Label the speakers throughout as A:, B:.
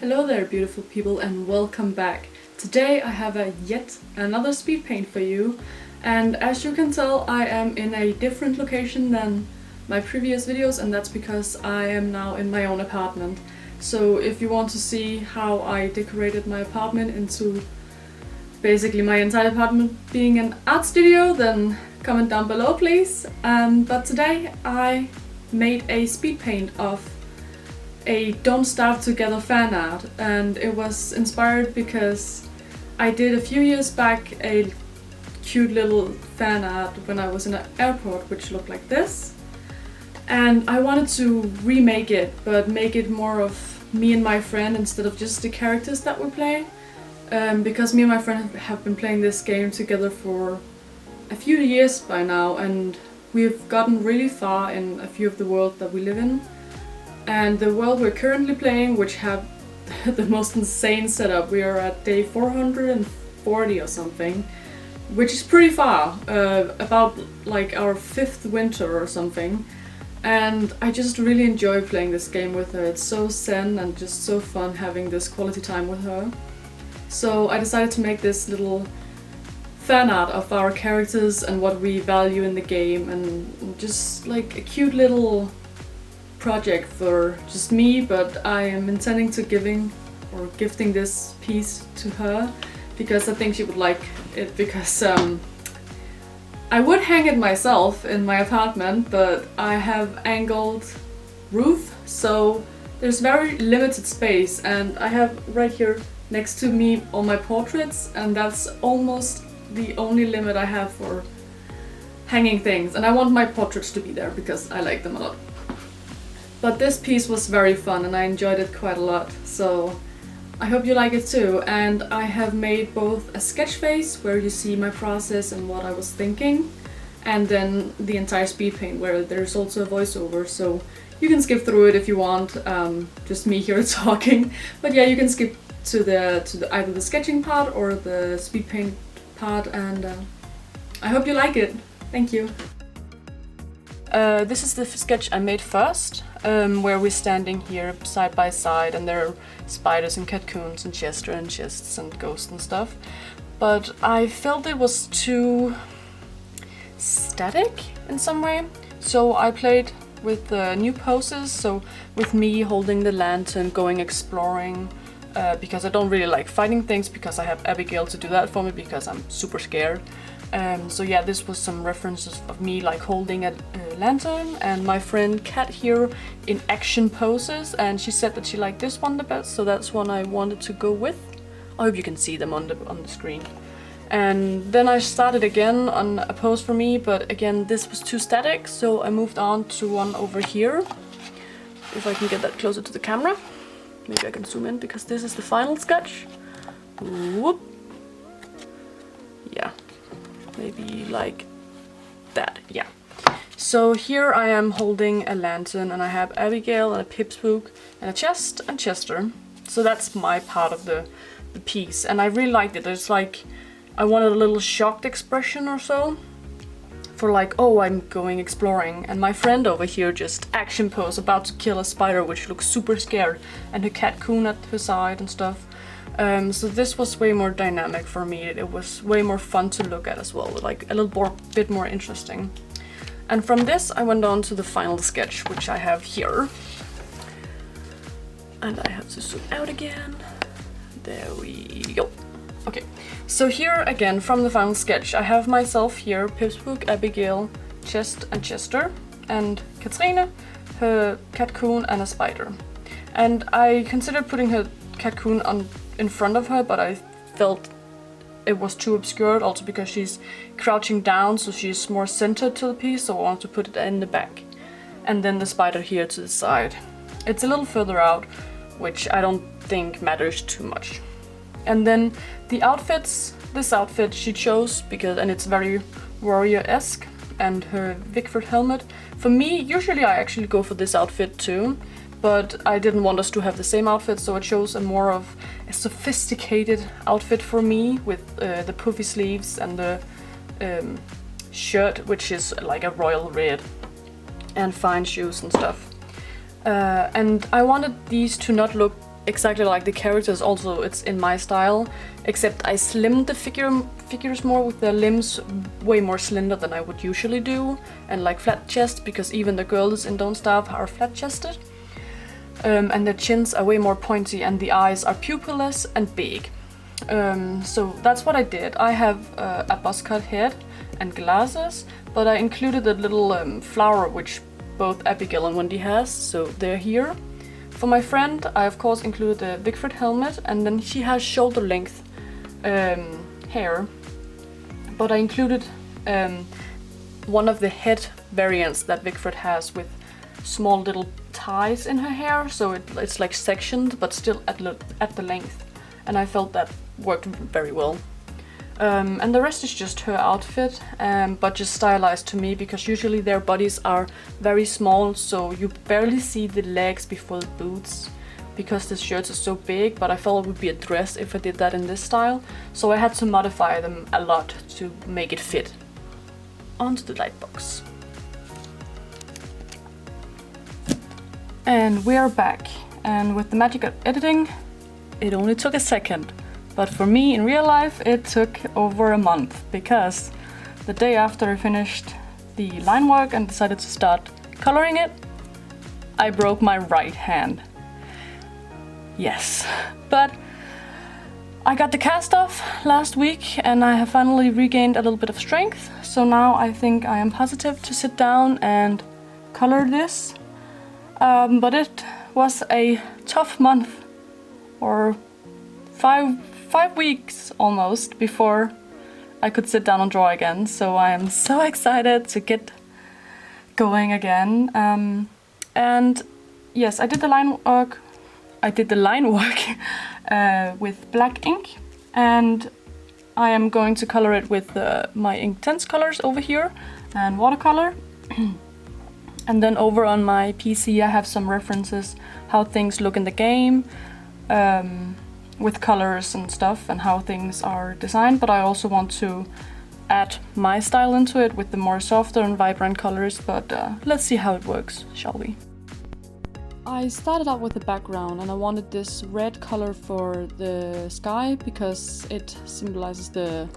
A: Hello there, beautiful people, and welcome back. Today I have yet another speed paint for you, and as you can tell I am in a different location than my previous videos, and that's because I am now in my own apartment. So if you want to see how I decorated my apartment into basically my entire apartment being an art studio, then comment down below please. But today I made a speed paint of a Don't Starve Together fan art, and it was inspired because I did a few years back a cute little fan art when I was in an airport which looked like this, and I wanted to remake it but make it more of me and my friend instead of just the characters that we play, because me and my friend have been playing this game together for a few years by now, and we've gotten really far in a few of the worlds that we live in. And the world we're currently playing, which have the most insane setup, we are at day 440 or something, which is pretty far, about like our 5th winter or something. And I just really enjoy playing this game with her. It's so zen and just so fun having this quality time with her. So I decided to make this little fan art of our characters and what we value in the game, and just like a cute little project for just me, but I am intending to gifting this piece to her because I think she would like it, because I would hang it myself in my apartment, but I have angled roof, so there's very limited space, and I have right here next to me all my portraits, and that's almost the only limit I have for hanging things, and I want my portraits to be there because I like them a lot. But this piece was very fun and I enjoyed it quite a lot, so I hope you like it too. And I have made both a sketch phase where you see my process and what I was thinking, and then the entire speed paint where there's also a voiceover, so you can skip through it if you want, just me here talking. But yeah, you can skip to either the sketching part or the speed paint part, and I hope you like it. Thank you. This is the sketch I made first, where we're standing here side by side, and there are spiders and cocoons and Chester and chests and ghosts and stuff. But I felt it was too static in some way, so I played with new poses, so with me holding the lantern, going exploring, because I don't really like fighting things, because I have Abigail to do that for me because I'm super scared. So yeah, this was some references of me like holding a lantern, and my friend Kat here in action poses, and she said that she liked this one the best, so that's one I wanted to go with. I hope you can see them on the screen. And then I started again on a pose for me, but again this was too static, so I moved on to one over here. If I can get that closer to the camera. Maybe I can zoom in because this is the final sketch. Whoop. Yeah. Maybe like that, yeah. So here I am holding a lantern, and I have Abigail and a pipspook and a chest and Chester. So that's my part of the piece, and I really liked it. There's like, I wanted a little shocked expression or so, for like, oh, I'm going exploring, and my friend over here just action pose about to kill a spider which looks super scared, and her cat coon at her side and stuff. So this was way more dynamic for me. It was way more fun to look at as well, like a little bit more interesting. And from this I went on to the final sketch, which I have here. And I have to zoom out again. There we go. Okay, so here again from the final sketch I have myself here, Pipspook, Abigail, Chest and Chester, and Katrine, her cat coon and a spider. And I considered putting her cat coon in front of her, but I felt it was too obscured, also because she's crouching down, so she's more centered to the piece, so I wanted to put it in the back. And then the spider here to the side. It's a little further out, which I don't think matters too much. And then the outfits, this outfit she chose and it's very warrior-esque, and her Vickford helmet. For me, usually I actually go for this outfit too, but I didn't want us to have the same outfit, so I chose a more of a sophisticated outfit for me, with the puffy sleeves and the shirt, which is like a royal red, and fine shoes and stuff. And I wanted these to not look exactly like the characters. Also, it's in my style, except I slimmed the figures more with the limbs way more slender than I would usually do, and like flat chest, because even the girls in Don't Starve are flat chested. And the chins are way more pointy and the eyes are pupilless and big. So that's what I did. I have a buzz cut head and glasses, but I included a little flower which both Abigail and Wendy has, so they're here. For my friend, I of course included a Vigfrid helmet, and then she has shoulder length hair, but I included one of the head variants that Vigfrid has with small little ties in her hair, so it's like sectioned but still at the length, and I felt that worked very well. And the rest is just her outfit, but just stylized to me, because usually their bodies are very small, so you barely see the legs before the boots, because the shirts are so big, but I felt it would be a dress if I did that in this style, so I had to modify them a lot to make it fit. Onto the light box. And we are back, and with the magic of editing, it only took a second. But for me, in real life, it took over a month, because the day after I finished the line work and decided to start coloring it, I broke my right hand. Yes, but I got the cast off last week and I have finally regained a little bit of strength, so now I think I am positive to sit down and color this. But it was a tough month, or 5 weeks almost, before I could sit down and draw again, so I am so excited to get going again. And yes, I did the line work with black ink, and I am going to color it with my Inktense colors over here and watercolor. And then over on my PC I have some references how things look in the game, with colors and stuff, and how things are designed, but I also want to add my style into it with the more softer and vibrant colors, but let's see how it works, shall we? I started out with the background, and I wanted this red color for the sky because it symbolizes the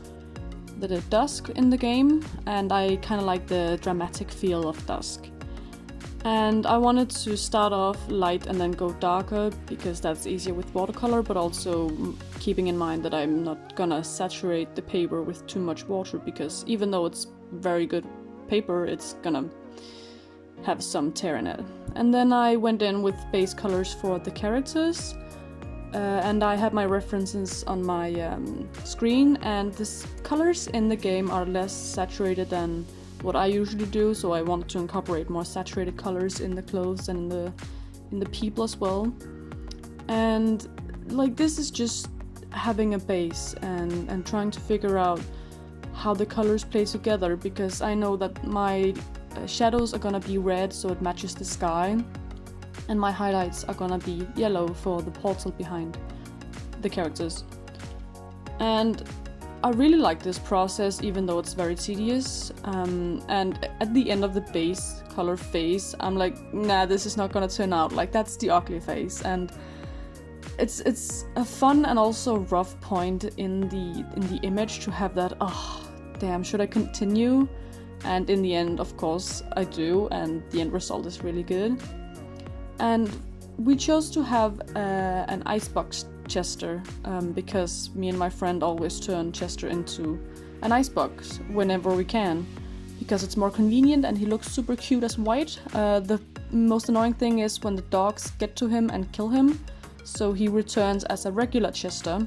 A: dusk in the game, and I kind of like the dramatic feel of dusk. And I wanted to start off light and then go darker, because that's easier with watercolor, but also keeping in mind that I'm not gonna saturate the paper with too much water, because even though it's very good paper, it's gonna have some tear in it. And then I went in with base colors for the characters, and I had my references on my screen, and the colors in the game are less saturated than what I usually do, so I wanted to incorporate more saturated colors in the clothes and in the people as well. And like, this is just having a base and trying to figure out how the colors play together, because I know that my shadows are gonna be red so it matches the sky, and my highlights are gonna be yellow for the portal behind the characters. And I really like this process, even though it's very tedious, and at the end of the base color phase, I'm like, nah, this is not gonna turn out, like, that's the ugly face. And it's a fun and also rough point in the image to have that, oh damn, should I continue? And in the end, of course, I do, and the end result is really good. And we chose to have an icebox Chester, because me and my friend always turn Chester into an icebox whenever we can, because it's more convenient and he looks super cute as white. The most annoying thing is when the dogs get to him and kill him, so he returns as a regular Chester.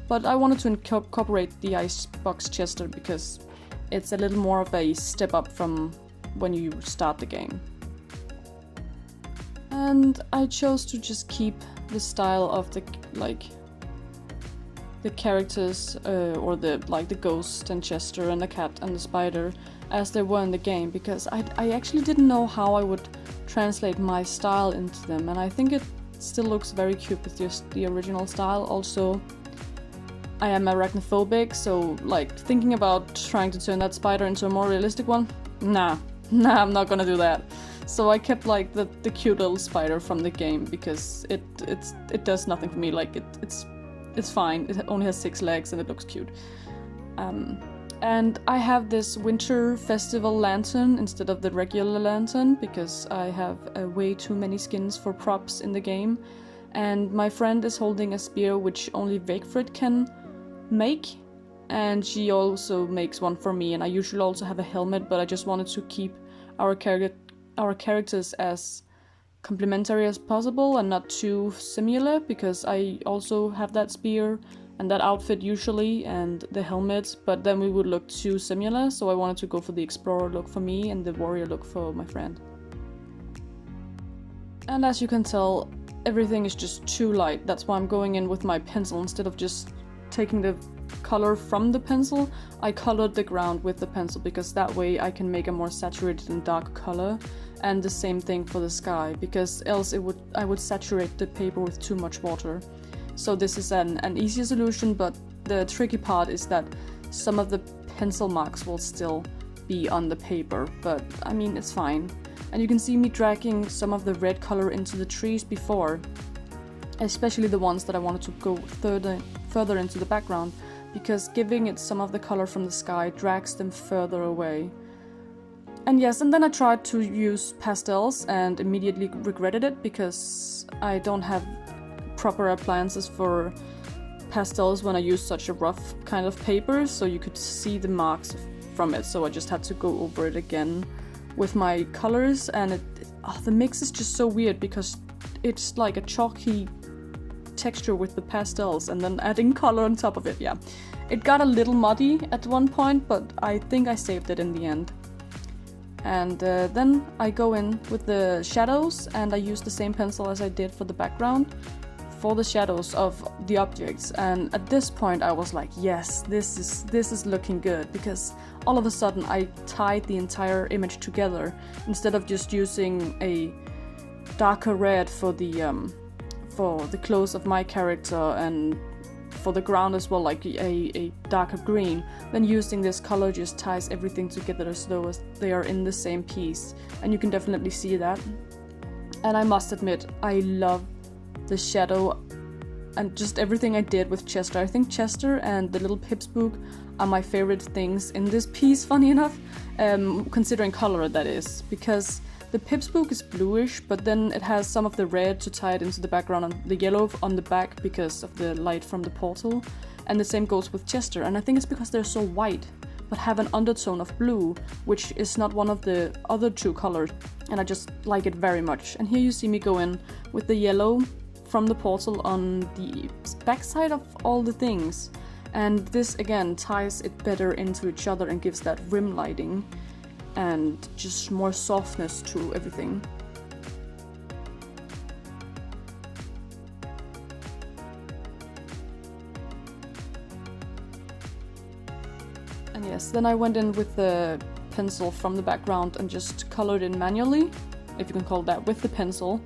A: But I wanted to incorporate the icebox Chester because it's a little more of a step up from when you start the game. And I chose to just keep the style of the characters, or the ghost and Chester and the cat and the spider as they were in the game, because I actually didn't know how I would translate my style into them, and I think it still looks very cute with just the original style. Also, I am arachnophobic, so like thinking about trying to turn that spider into a more realistic one, nah, I'm not gonna do that. So I kept like the cute little spider from the game because it does nothing for me. Like it's fine. It only has 6 legs and it looks cute. And I have this winter festival lantern instead of the regular lantern because I have way too many skins for props in the game. And my friend is holding a spear which only Vegfrid can make, and she also makes one for me. And I usually also have a helmet, but I just wanted to keep our characters as complementary as possible and not too similar, because I also have that spear and that outfit usually and the helmet, but then we would look too similar, so I wanted to go for the explorer look for me and the warrior look for my friend. And as you can tell, everything is just too light. That's why I'm going in with my pencil instead of just taking the color from the pencil. I colored the ground with the pencil because that way I can make a more saturated and dark color. And the same thing for the sky, because else I would saturate the paper with too much water. So this is an easier solution, but the tricky part is that some of the pencil marks will still be on the paper, but I mean, it's fine. And you can see me dragging some of the red color into the trees before, especially the ones that I wanted to go further into the background, because giving it some of the color from the sky drags them further away. And yes, and then I tried to use pastels and immediately regretted it because I don't have proper appliances for pastels when I use such a rough kind of paper, so you could see the marks from it, so I just had to go over it again with my colors. And the mix is just so weird because it's like a chalky texture with the pastels and then adding color on top of it. Yeah, it got a little muddy at one point, but I think I saved it in the end. And then I go in with the shadows, and I use the same pencil as I did for the background for the shadows of the objects. And at this point I was like, yes, this is looking good, because all of a sudden I tied the entire image together instead of just using a darker red for the clothes of my character and for the ground as well, like a darker green. Then using this color just ties everything together as though they are in the same piece, and you can definitely see that. And I must admit, I love the shadow and just everything I did with Chester. I think Chester and the little pipspook are my favorite things in this piece, funny enough, considering color that is, because the pipspook is bluish, but then it has some of the red to tie it into the background and the yellow on the back because of the light from the portal. And the same goes with Chester, and I think it's because they're so white but have an undertone of blue, which is not one of the other two colors, and I just like it very much. And here you see me go in with the yellow from the portal on the backside of all the things, and this again ties it better into each other and gives that rim lighting and just more softness to everything. And yes, then I went in with the pencil from the background and just colored in manually, if you can call that, with the pencil,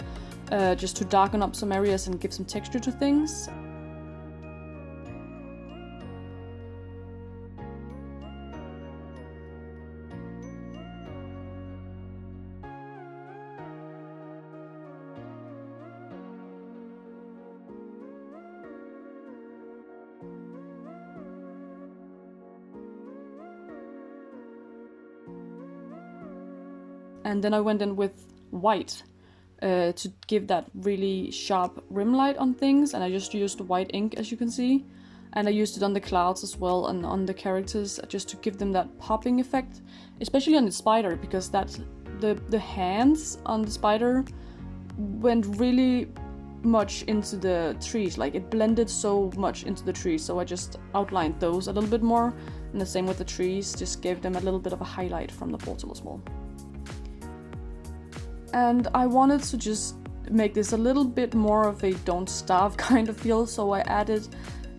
A: just to darken up some areas and give some texture to things. And then I went in with white to give that really sharp rim light on things, and I just used white ink, as you can see, and I used it on the clouds as well and on the characters just to give them that popping effect, especially on the spider, because the hands on the spider went really much into the trees, like it blended so much into the trees, so I just outlined those a little bit more, and the same with the trees, just gave them a little bit of a highlight from the portal as well. And I wanted to just make this a little bit more of a don't starve kind of feel, so I added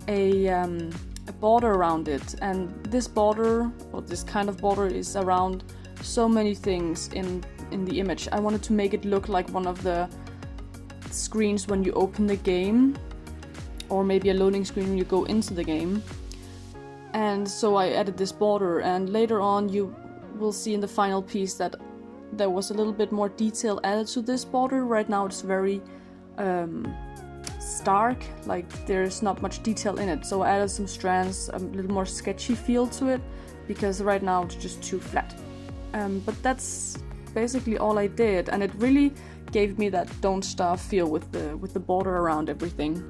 A: a border around it. And this border, or this kind of border, is around so many things in the image. I wanted to make it look like one of the screens when you open the game, or maybe a loading screen when you go into the game. And so I added this border, and later on you will see in the final piece that there was a little bit more detail added to this border. Right now it's very stark, like there's not much detail in it, so I added some strands, a little more sketchy feel to it, because right now it's just too flat. But that's basically all I did, and it really gave me that Don't Starve feel with the border around everything.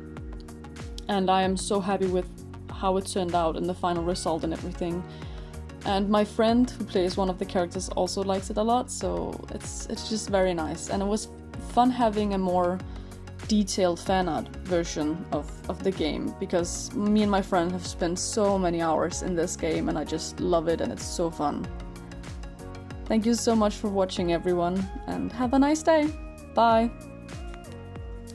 A: And I am so happy with how it turned out and the final result and everything. And my friend who plays one of the characters also likes it a lot, so it's just very nice. And it was fun having a more detailed fan art version of the game, because me and my friend have spent so many hours in this game and I just love it and it's so fun. Thank you so much for watching, everyone, and have a nice day. Bye!